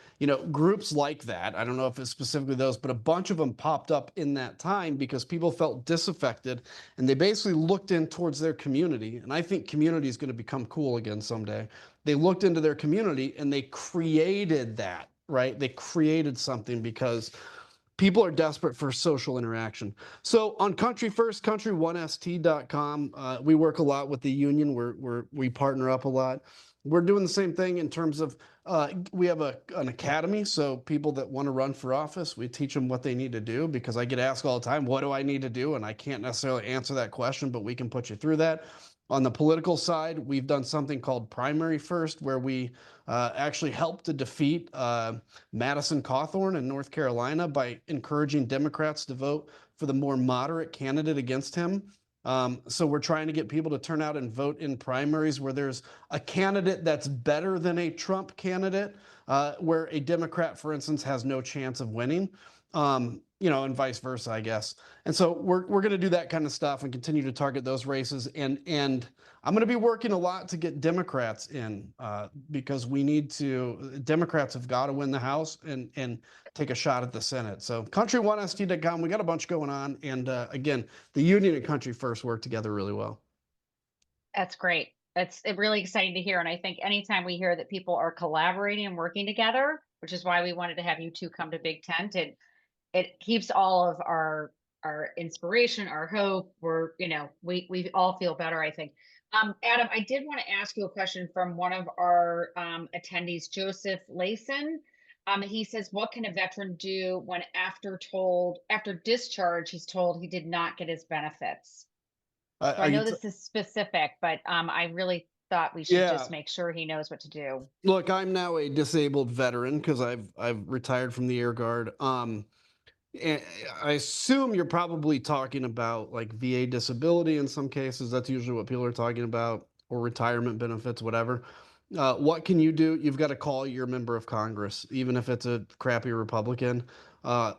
groups like that. I don't know if it's specifically those, but a bunch of them popped up in that time because people felt disaffected and they basically looked in towards their community. And I think community is going to become cool again someday. They looked into their community and they created that, right? They created something because people are desperate for social interaction. So on Country First, country1st.com, we work a lot with the union. We partner up a lot. We're doing the same thing in terms of we have an academy. So people that want to run for office, we teach them what they need to do, because I get asked all the time, what do I need to do? And I can't necessarily answer that question, but we can put you through that. On the political side, we've done something called Primary First, where we actually help to defeat Madison Cawthorn in North Carolina by encouraging Democrats to vote for the more moderate candidate against him. So we're trying to get people to turn out and vote in primaries where there's a candidate that's better than a Trump candidate, where a Democrat, for instance, has no chance of winning. And vice versa, I guess. And so we're going to do that kind of stuff and continue to target those races. And I'm going to be working a lot to get Democrats in, because Democrats have got to win the House and take a shot at the Senate. So country1st.com, we got a bunch going on. And again, the union and Country First work together really well. That's great. That's really exciting to hear. And I think anytime we hear that people are collaborating and working together, which is why we wanted to have you two come to BigTent, it keeps all of our inspiration, our hope. We all feel better, I think. Adam, I did want to ask you a question from one of our attendees, Joseph Layson. He says, what can a veteran do when after discharge, he's told he did not get his benefits? So I know this is specific, but I really thought we should just make sure he knows what to do. Look, I'm now a disabled veteran because I've retired from the Air Guard. And I assume you're probably talking about like VA disability in some cases. That's usually what people are talking about, or retirement benefits, whatever. What can you do? You've got to call your member of Congress, even if it's a crappy Republican.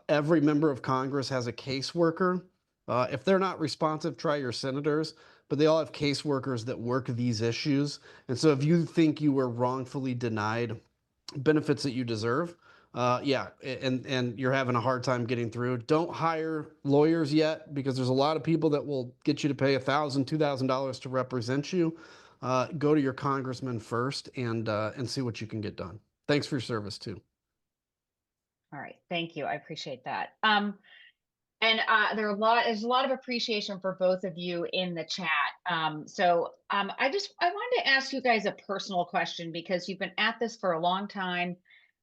Every member of Congress has a caseworker. If they're not responsive, try your senators, but they all have caseworkers that work these issues. And so if you think you were wrongfully denied benefits that you deserve, and you're having a hard time getting through, don't hire lawyers yet, because there's a lot of people that will get you to pay $1,000, $2,000 to represent you. Go to your congressman first and see what you can get done. Thanks for your service too. All right, thank you. I appreciate that. And there's a lot of appreciation for both of you in the chat. I wanted to ask you guys a personal question, because you've been at this for a long time.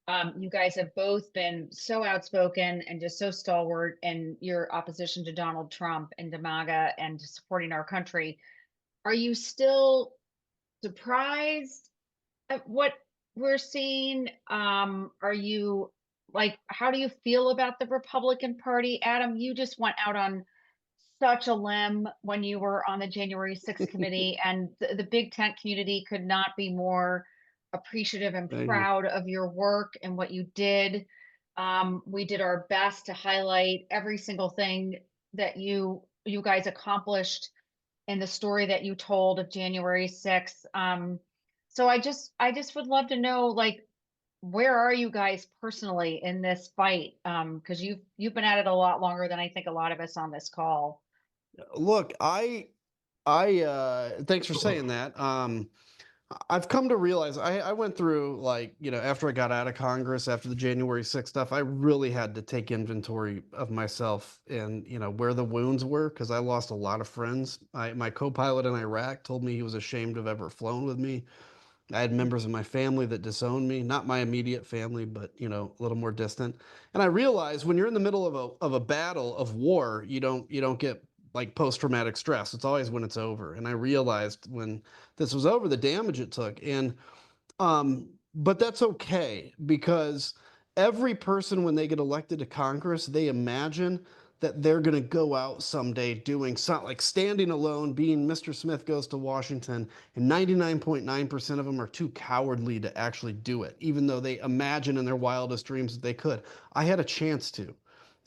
You guys have both been so outspoken and just so stalwart in your opposition to Donald Trump and to MAGA and to supporting our country. Are you still surprised at what we're seeing? Are you like, how do you feel about the Republican Party? Adam, you just went out on such a limb when you were on the January 6th committee, and the Big Tent community could not be more appreciative and Thank you. proud of your work and what you did. We did our best to highlight every single thing that you guys accomplished in the story that you told of January 6th. So I just would love to know, like, where are you guys personally in this fight? Because you've been at it a lot longer than I think a lot of us on this call. Look, thanks for saying that. I've come to realize I went through, like, after I got out of Congress, after the January 6th stuff, I really had to take inventory of myself and, where the wounds were, because I lost a lot of friends. My co-pilot in Iraq told me he was ashamed of ever flown with me. I had members of my family that disowned me, not my immediate family, but, a little more distant. And I realized when you're in the middle of a battle of war, you don't get like post-traumatic stress. It's always when it's over. And I realized when this was over, the damage it took. And but that's okay, because every person, when they get elected to Congress, they imagine that they're going to go out someday doing something like standing alone, being Mr. Smith Goes to Washington, and 99.9% of them are too cowardly to actually do it, even though they imagine in their wildest dreams that they could. I had a chance to.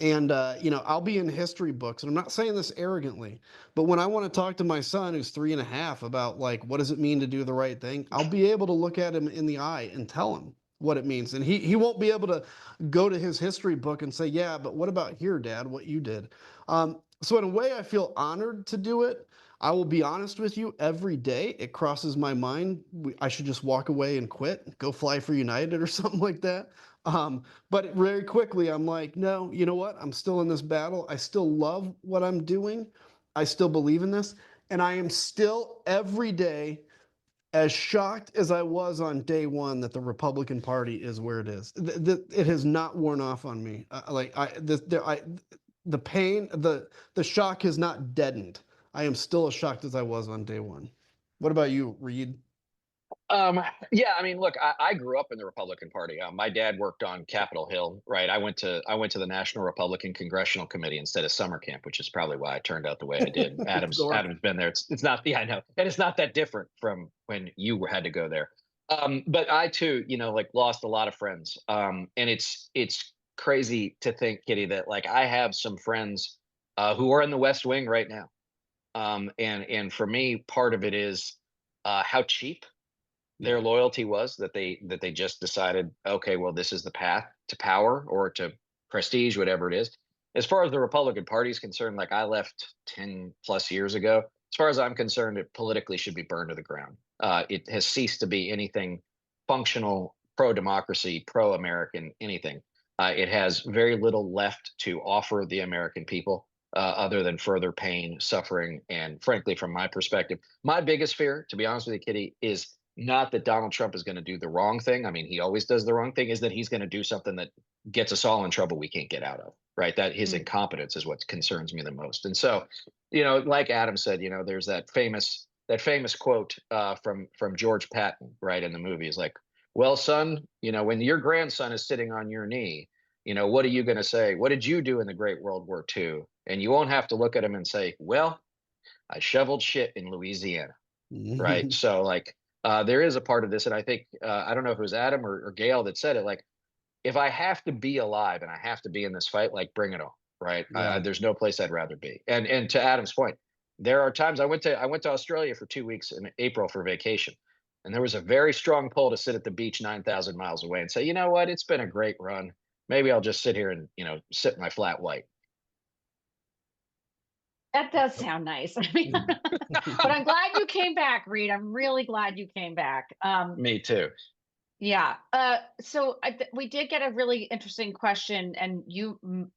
And, I'll be in history books, and I'm not saying this arrogantly, but when I want to talk to my son, who's 3.5, about, like, what does it mean to do the right thing, I'll be able to look at him in the eye and tell him what it means. And he won't be able to go to his history book and say, yeah, but what about here, Dad, what you did? So in a way, I feel honored to do it. I will be honest with you, every day it crosses my mind, I should just walk away and quit, go fly for United or something like that. But very quickly, I'm like, no, you know what? I'm still in this battle. I still love what I'm doing. I still believe in this. And I am still every day as shocked as I was on day one that the Republican Party is where it is. It has not worn off on me. The pain, the shock has not deadened. I am still as shocked as I was on day one. What about you, Reed? Um, yeah, I mean, look, I grew up in the Republican Party. My dad worked on Capitol Hill, right? I went to the National Republican Congressional Committee instead of summer camp, which is probably why I turned out the way I did. Dork. Adam's been there. It's not, yeah, I know, and it's not that different from when you had to go there. But I too, like, lost a lot of friends. And it's crazy to think, Kitty, that, like, I have some friends who are in the West Wing right now. And for me, part of it is how cheap their Yeah. loyalty was, that they just decided, okay, well, this is the path to power or to prestige, whatever it is. As far as the Republican Party is concerned, like, I left 10 plus years ago. As far as I'm concerned, it politically should be burned to the ground. It has ceased to be anything functional, pro democracy, pro American, anything. It has very little left to offer the American people, other than further pain, suffering, and, frankly, from my perspective, my biggest fear, to be honest with you, Kitty, is not that Donald Trump is going to do the wrong thing. I mean, he always does the wrong thing. Is that he's going to do something that gets us all in trouble we can't get out of, right? That his incompetence is what concerns me the most. And so, like Adam said, there's that famous quote from George Patton, right, in the movie. Is like, well, son, when your grandson is sitting on your knee, what are you going to say? What did you do in the Great World War II? And you won't have to look at him and say, well, I shoveled shit in Louisiana, right? So, like, there is a part of this, and I think, I don't know if it was Adam or Gale that said it. Like, if I have to be alive and I have to be in this fight, like, bring it on, right? Yeah. There's no place I'd rather be. And to Adam's point, there are times I went to Australia for 2 weeks in April for vacation, and there was a very strong pull to sit at the beach 9,000 miles away and say, you know what, it's been a great run. Maybe I'll just sit here and sip my flat white. That does sound nice. I mean, but I'm glad you came back, Reed. I'm really glad you came back. Me too. Yeah. So we did get a really interesting question, and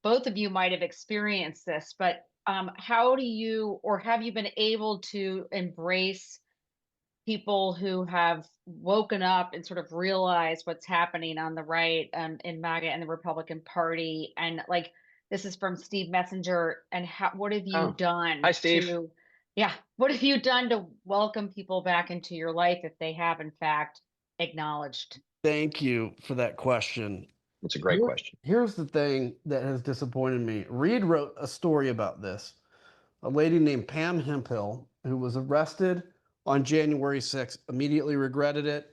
both of you might have experienced this, but how do you, or have you been able to embrace people who have woken up and sort of realized what's happening on the right in MAGA and the Republican Party. And like, this is from Steve Messenger. And what have you Oh, hi, done Steve. yeah, what have you done to welcome people back into your life if they have, in fact, acknowledged? Thank you for that question. That's a great question. Here's the thing that has disappointed me. Reed wrote a story about this. A lady named Pam Hemphill, who was arrested on January 6th, immediately regretted it,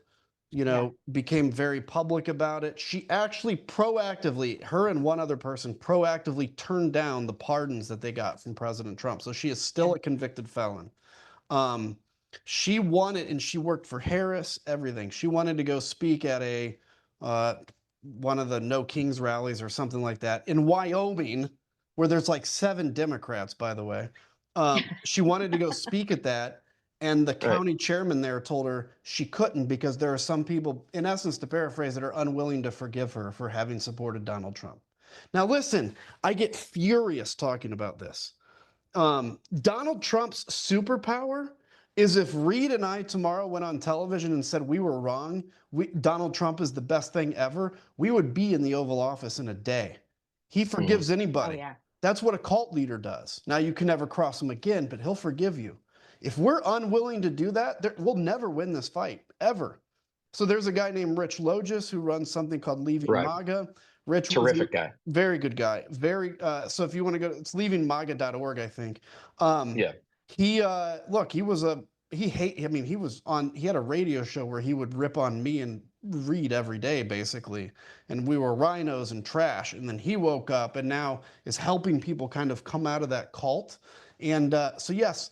became very public about it. She actually proactively, her and one other person proactively turned down the pardons that they got from President Trump. So she is still a convicted felon. She wanted, and she worked for Harris, everything. She wanted to go speak at one of the No Kings rallies or something like that in Wyoming, where there's like 7 Democrats, by the way. She wanted to go speak at that, and the county chairman there told her she couldn't because there are some people, in essence, to paraphrase, that are unwilling to forgive her for having supported Donald Trump. Now, listen, I get furious talking about this. Donald Trump's superpower is if Reed and I tomorrow went on television and said we were wrong, Donald Trump is the best thing ever, we would be in the Oval Office in a day. He forgives anybody. Oh, yeah. That's what a cult leader does. Now, you can never cross him again, but he'll forgive you. If we're unwilling to do that, we'll never win this fight, ever. So there's a guy named Rich Logis who runs something called Leaving MAGA. Rich, terrific guy, very good guy. So if you want to go, it's leavingmaga.org, I think. Yeah. He had a radio show where he would rip on me and Reed every day, basically. And we were rhinos and trash. And then he woke up and now is helping people kind of come out of that cult. And so, yes,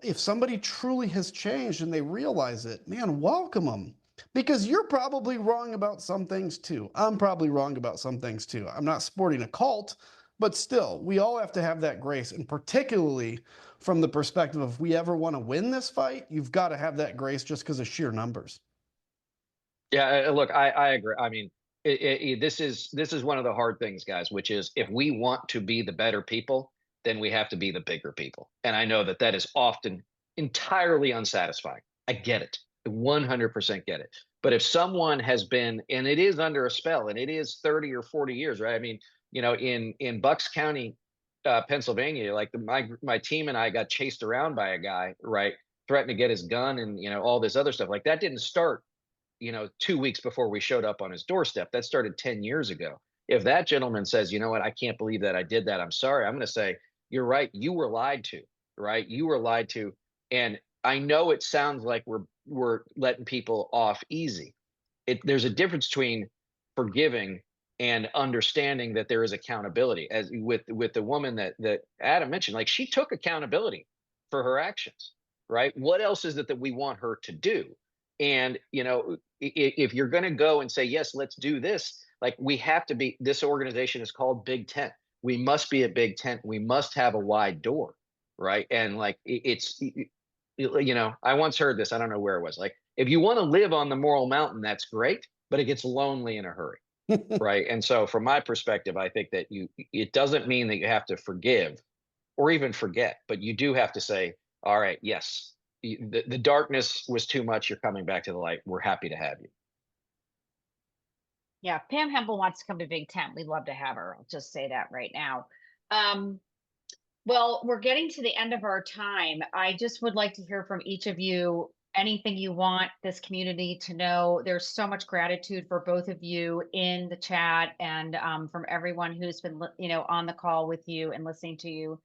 if somebody truly has changed and they realize it, man, welcome them. Because you're probably wrong about some things too. I'm probably wrong about some things too. I'm not supporting a cult, but still, we all have to have that grace. And particularly from the perspective of if we ever want to win this fight, you've got to have that grace just because of sheer numbers. Yeah, look, I agree. I mean, this is one of the hard things, guys, which is if we want to be the better people, then we have to be the bigger people. And I know that that is often entirely unsatisfying. I get it. 100% get it. But if someone has been, and it is under a spell, and it is 30 or 40 years, right? I mean, in Bucks County, Pennsylvania, like my team and I got chased around by a guy, right? Threatened to get his gun and all this other stuff. Like that didn't start 2 weeks before we showed up on his doorstep. That started 10 years ago. If that gentleman says, you know what, I can't believe that I did that, I'm sorry, I'm going to say, you're right, you were lied to, right? You were lied to. And I know it sounds like we're letting people off easy. There's a difference between forgiving and understanding that there is accountability. As with the woman that Adam mentioned, like she took accountability for her actions, right? What else is it that we want her to do? And if you're going to go and say, yes, let's do this, like we have to be, this organization is called BigTent. We must be a BigTent. We must have a wide door, right? And like I once heard this, I don't know where it was, like if you want to live on the moral mountain, that's great, but it gets lonely in a hurry. Right. And so from my perspective, I think that it doesn't mean that you have to forgive or even forget, but you do have to say, all right, yes, the darkness was too much. You're coming back to the light. We're happy to have you. Yeah, Pam Hempel wants to come to BigTent. We'd love to have her. I'll just say that right now. Well, we're getting to the end of our time. I just would like to hear from each of you anything you want this community to know. There's so much gratitude for both of you in the chat and from everyone who's been on the call with you and listening to you.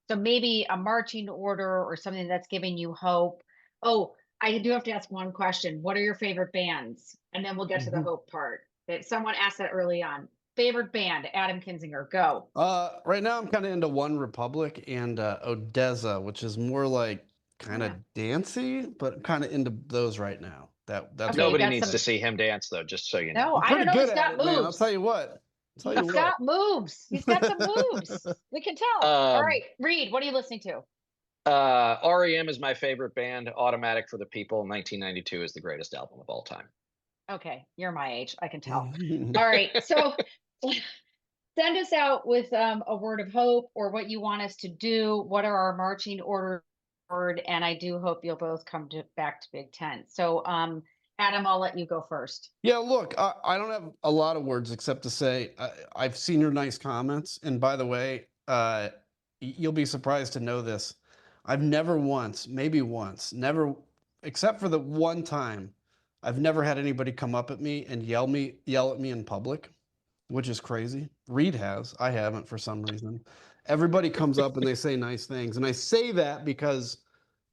So maybe a marching order or something that's giving you hope. Oh, I do have to ask one question. What are your favorite bands? And then we'll get to the hope part. That someone asked that early on. Favorite band, Adam Kinzinger, go. Right now I'm kind of into One Republic and Odessa, which is more like kind of dancey, but kind of into those right now. That's Okay, Nobody needs to see him dance, though, just so you know. No, I'm I pretty don't know. good He's at got it, moves. man. I'll tell you what. He's got moves. He's got some moves. We can tell. All right, Reed, what are you listening to? REM is my favorite band. Automatic for the People, 1992 is the greatest album of all time. Okay, you're my age. I can tell. All right, so send us out with a word of hope or what you want us to do. What are our marching orders and I do hope you'll both come back to Big Tent. So, Adam, I'll let you go first. Yeah, look, I don't have a lot of words except to say I've seen your nice comments. And by the way, you'll be surprised to know this. I've never once, maybe once, never, except for the one time, I've never had anybody come up at me and yell at me in public, which is crazy. Reed has. I haven't for some reason. Everybody comes up and they say nice things. And I say that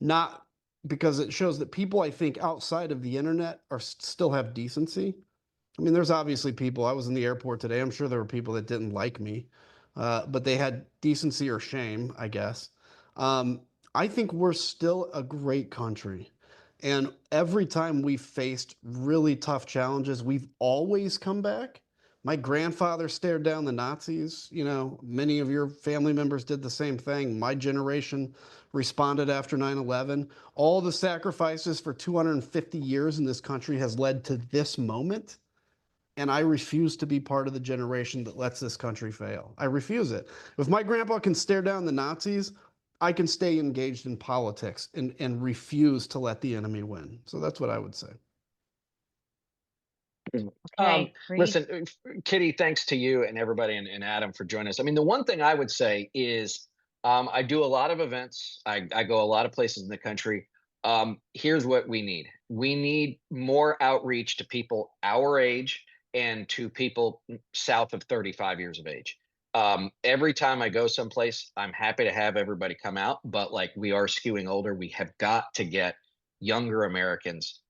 not because it shows that people I think outside of the internet are still have decency. I mean, there's obviously people. I was in the airport today. I'm sure there were people that didn't like me, but they had decency or shame, I guess. I think we're still a great country. And every time we've faced really tough challenges, we've always come back. My grandfather stared down the Nazis. You know, many of your family members did the same thing. My generation responded after 9/11. All the sacrifices for 250 years in this country has led to this moment. And I refuse to be part of the generation that lets this country fail. I refuse it. If my grandpa can stare down the Nazis, I can stay engaged in politics and refuse to let the enemy win. So that's what I would say. Okay, Reed. Listen, Kitty, thanks to you and everybody and Adam for joining us. I mean, the one thing I would say is I do a lot of events. I go a lot of places in the country. Here's what we need. We need more outreach to people our age and to people south of 35 years of age. Every time I go someplace, I'm happy to have everybody come out, but like we are skewing older, we have got to get younger Americans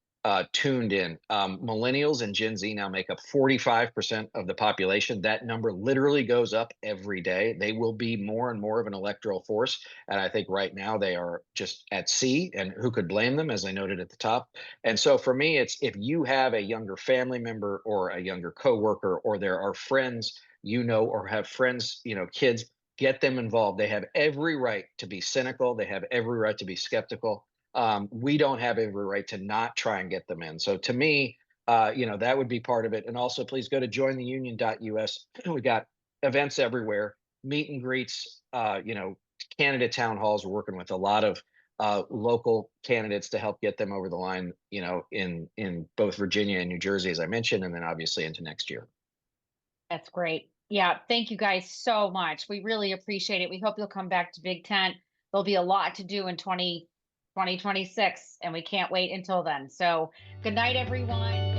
tuned in. Millennials and Gen Z now make up 45% of the population. That number literally goes up every day. They will be more and more of an electoral force. And I think right now they are just at sea, and who could blame them, as I noted at the top. And so for me, it's if you have a younger family member or a younger coworker, or there are friends, or have friends, kids, get them involved. They have every right to be cynical. They have every right to be skeptical. We don't have every right to not try and get them in. So to me, that would be part of it. And also, please go to jointheunion.us. We got events everywhere, meet and greets, candidate town halls. We're working with a lot of local candidates to help get them over the line, in both Virginia and New Jersey, as I mentioned, and then obviously into next year. That's great. Yeah, thank you guys so much. We really appreciate it. We hope you'll come back to Big Tent. There'll be a lot to do in 2026, and we can't wait until then. So good night, everyone.